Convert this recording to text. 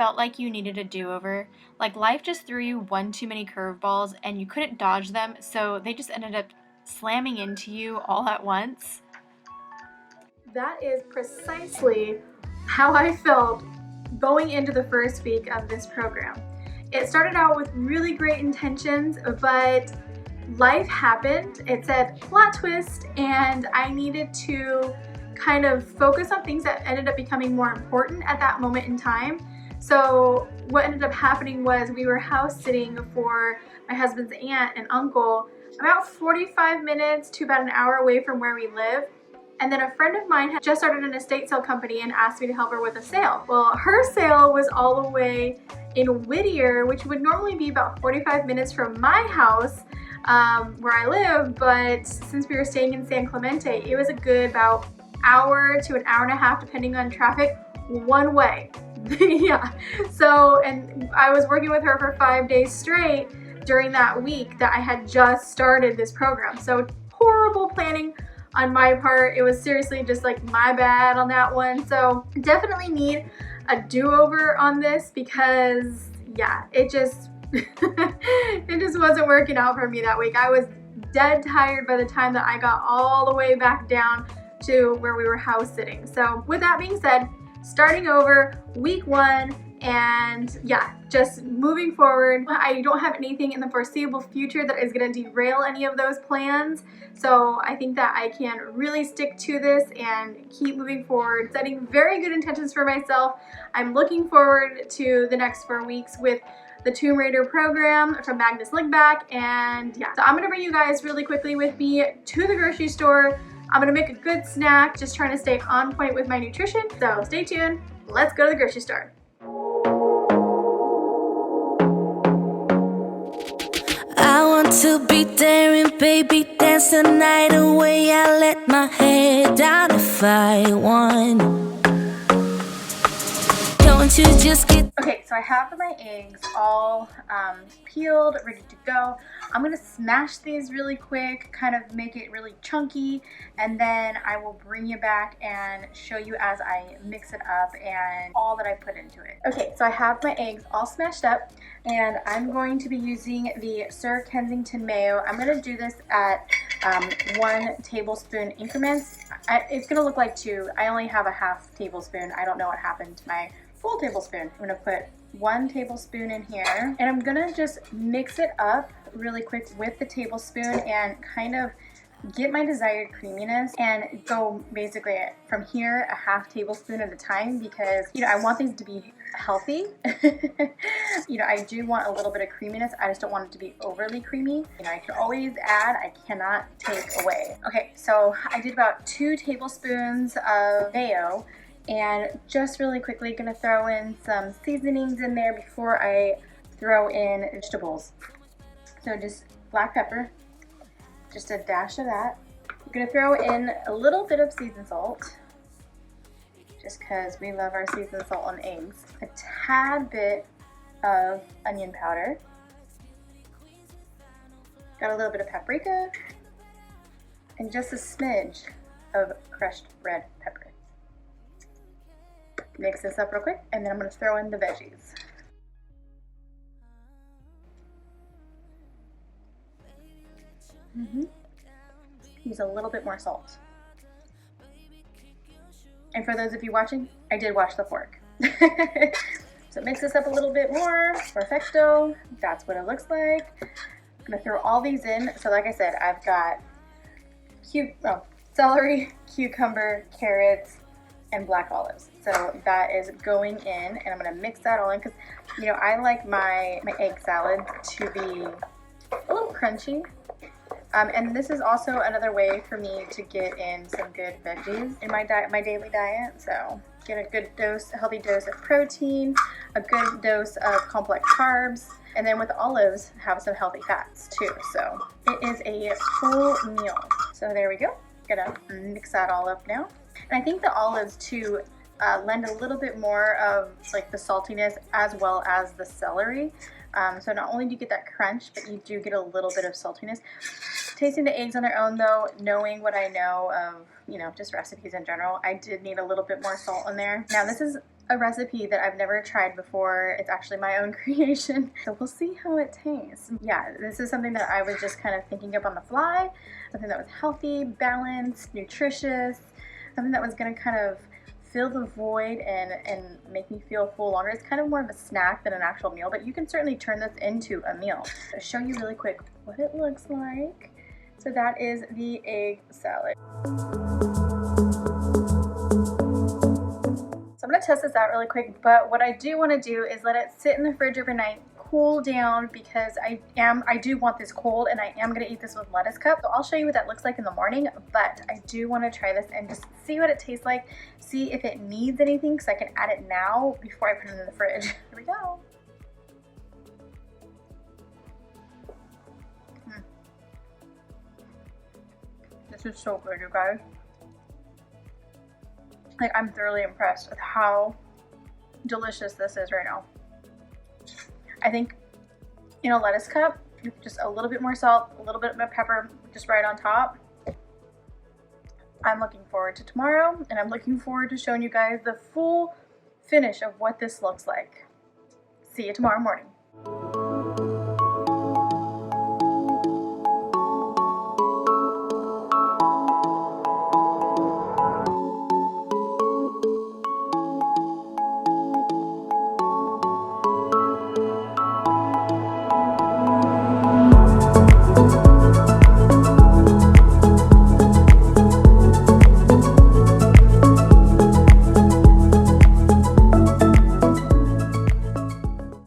felt like you needed a do-over. Like life just threw you one too many curveballs and you couldn't dodge them, so they just ended up slamming into you all at once? That is precisely how I felt going into the first week of this program. It started out with really great intentions, but life happened. It said plot twist, and I needed to kind of focus on things that ended up becoming more important at that moment in time. So what ended up happening was we were house sitting for my husband's aunt and uncle about 45 minutes to about an hour away from where we live. And then a friend of mine had just started an estate sale company and asked me to help her with a sale. Well, her sale was all the way in Whittier, which would normally be about 45 minutes from my house where I live, but since we were staying in San Clemente, it was a good about hour to an hour and a half, depending on traffic, one way. Yeah, so, and I was working with her for 5 days straight during that week that I had just started this program. So horrible planning on my part. It was seriously just like my bad on that one. So definitely need a do-over on this because yeah, it just it just wasn't working out for me that week. I was dead tired by the time that I got all the way back down to where we were house sitting. So with that being said, starting over week 1, and yeah, just moving forward. I don't have anything in the foreseeable future that is going to derail any of those plans. So I think that I can really stick to this and keep moving forward, setting very good intentions for myself. I'm looking forward to the next 4 weeks with the Tomb Raider program from Magnus Lygdback. And yeah, so I'm going to bring you guys really quickly with me to the grocery store. I'm going to make a good snack, just trying to stay on point with my nutrition. So stay tuned. Let's go to the grocery store. I want to be daring, baby, dance the night away. I let my head down if I want. Don't you just get... Okay, so I have my eggs all peeled, ready to go. I'm gonna smash these really quick, kind of make it really chunky, and then I will bring you back and show you as I mix it up and all that I put into it. Okay, so I have my eggs all smashed up, and I'm going to be using the Sir Kensington mayo. I'm gonna do this at 1 tablespoon increments. It's gonna look like 2. I only have a half tablespoon. I don't know what happened to my full tablespoon. I'm gonna put 1 tablespoon in here, and I'm gonna just mix it up really quick with the tablespoon and kind of get my desired creaminess and go basically from here a half tablespoon at a time because, you know, I want these to be healthy. You know, I do want a little bit of creaminess. I just don't want it to be overly creamy. You know, I can always add, I cannot take away. Okay, so I did about 2 tablespoons of mayo. And just really quickly gonna throw in some seasonings in there before I throw in vegetables. So just black pepper, just a dash of that. I'm gonna throw in a little bit of seasoned salt, just because we love our seasoned salt on eggs. A tad bit of onion powder. Got a little bit of paprika, and just a smidge of crushed red pepper. Mix this up real quick, and then I'm going to throw in the veggies. Use a little bit more salt. And for those of you watching, I did wash the fork. So mix this up a little bit more. Perfecto. That's what it looks like. I'm going to throw all these in. So like I said, I've got celery, cucumber, carrots, and black olives. So that is going in, and I'm gonna mix that all in because, you know, I like my egg salad to be a little crunchy. And this is also another way for me to get in some good veggies in my diet, my daily diet. So get a good dose, a healthy dose of protein, a good dose of complex carbs, and then with olives, have some healthy fats too. So it is a full meal. So there we go. Gonna mix that all up now. And I think the olives too lend a little bit more of like the saltiness as well as the celery. So not only do you get that crunch, but you do get a little bit of saltiness. Tasting the eggs on their own though, knowing what I know of, you know, just recipes in general, I did need a little bit more salt in there. Now this is a recipe that I've never tried before. It's actually my own creation, so we'll see how it tastes. Yeah, this is something that I was just kind of thinking up on the fly, something that was healthy, balanced, nutritious, something that was gonna kind of fill the void and make me feel full longer. It's kind of more of a snack than an actual meal, but you can certainly turn this into a meal. I'll show you really quick what it looks like. So that is the egg salad. So I'm gonna test this out really quick, but what I do wanna do is let it sit in the fridge overnight, cool down, because I do want this cold and I am gonna eat this with lettuce cup. So I'll show you what that looks like in the morning, but I do wanna try this and just see what it tastes like, see if it needs anything, because I can add it now before I put it in the fridge. Here we go. This is so good, you guys. Like, I'm thoroughly impressed with how delicious this is right now. I think in a lettuce cup, just a little bit more salt, a little bit of pepper just right on top. I'm looking forward to tomorrow, and I'm looking forward to showing you guys the full finish of what this looks like. See you tomorrow morning.